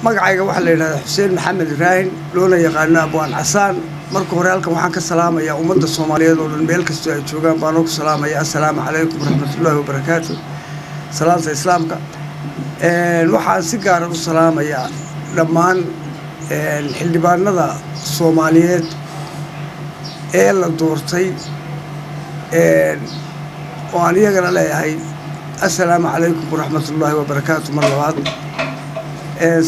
magacayga waxa la yiraahdaa Xuseen Maxamed Ibrahim loona yaqaan Abwaan Casaan marka hore halkan waxaan ka salaamayaa ummadda Soomaaliyeed oo dhan meel kasta ay joogaan baan ugu salaamayaa assalaamu calaykum waraxmatullaahi wabarakaatuh salaanta islaamka waxaan si gaar ah u salaamayaa dhammaan xildhibaanada Soomaaliyeed ee la doortay oo aan iyagana leeyahay assalaamu calaykum waraxmatullaahi wabarakaatuh mar labaad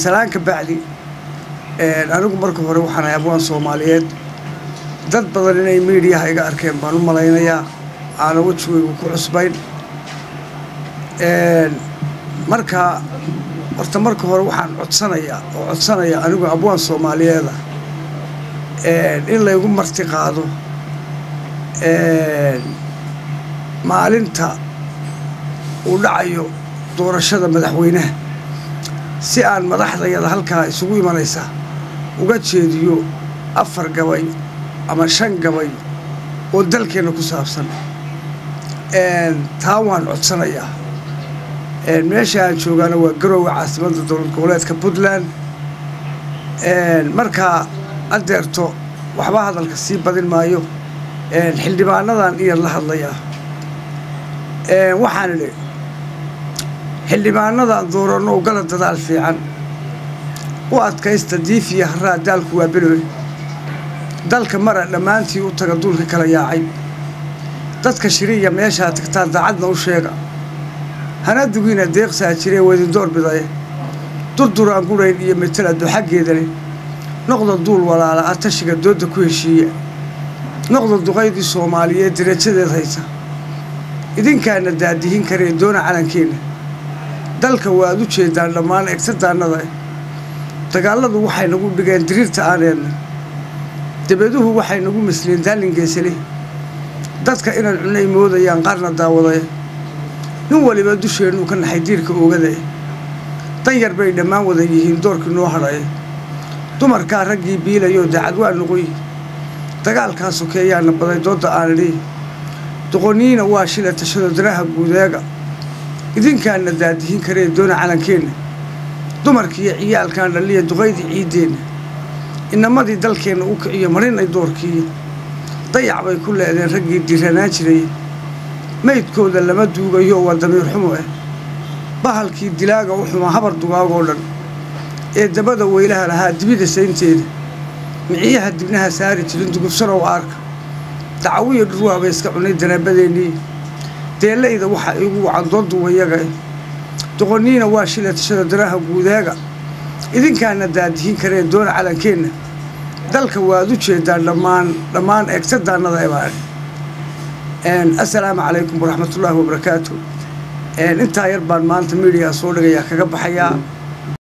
salaanka bacdi anigu marka hore waxaan ahay abwaan Soomaaliyeed dad badan inay meediyaha iga arkeen baan u malaynayaa aan wajigaygu ku cusbayn marka horta marka hore waxaan codsanayaa anigu abwaan Soomaaliyeed in la igu marti qaado maalinta uu dhacayo doorashada madaxweynaha si aan madaxdayada halkaa isugu imanaysa uga jeediyo 4 gabay ama 5 gabay oo dalkeena ku saabsan taa waan codsanayaa meesha aan joogana waa Garowe caasimadda dowlad goboleedka Puntland marka adeerto waxba hadalka sii badin maayo xildhibaanadan iyo la hadlayaa waxaan leeyahay xildhibaanadan doorano gala dadaal fiican u adkaysta diifiya haraa dalku waa bilow dalka mara dhamaantii u taga duulka kala yaacay dadka shiriya meesha tagtaan daacadna u sheega hana dugina deeqsaa jiree wadin door biday durduraan gurayn iyo metela xaggeeda leh noqdo duul walaala atashiga dooda ku heshiiya noqdo duqaydii Soomaaliyeed dirajadeed haysa idinkaana daadihin kareen doona calankeena dalka waa u jeedaan dhammaan egtadaanada dagaaladu waxay nagu dhigeen diriirta aaneen dabaduhu waxay nagu misleen daalin geesale dadka inaan cunay moodayaan qarna daawaday nin waliba dusheenu ka naxay diirka oogada tan yar bay dhammaan wada yihiin doorkii noo haray dumarka raggii biilayo dacad waa noqoy dagaalkaas sokeeyana baday dooda aanay doqoniina waa shila tashado daraha guudeega idinkaana daadihin kareen doona calankeena dumarkii ciyaalkan dhaliya duqaydii ciideena inamadii dalkeena u kiciyo marinay doorkii dayac bay ku leedeen raggii diranaa jiray maydkooda lama duugayo waa damiir xumo bahalkii dilaaga u xuma habar dugaagoo dhan ee dabada weylaha lahaa dibida saynteeda miciyaha dibnaha saari jirin dugubsano arka dacwiyo dhurwaaba iska cunay danabadeennii deelayda waxa igu wacan doondu wayaga doqoniina waa shila tashada daraha guudeega idinkaana daadihin kareen doona calankeena dalka waad u jeedaan dhammaan egtadaanada eebaan assalaamu calaykum waraxmatullaahi wabarakaatuh intaa yar baan maanta meediyaha soo dhigayaa kaga baxayaa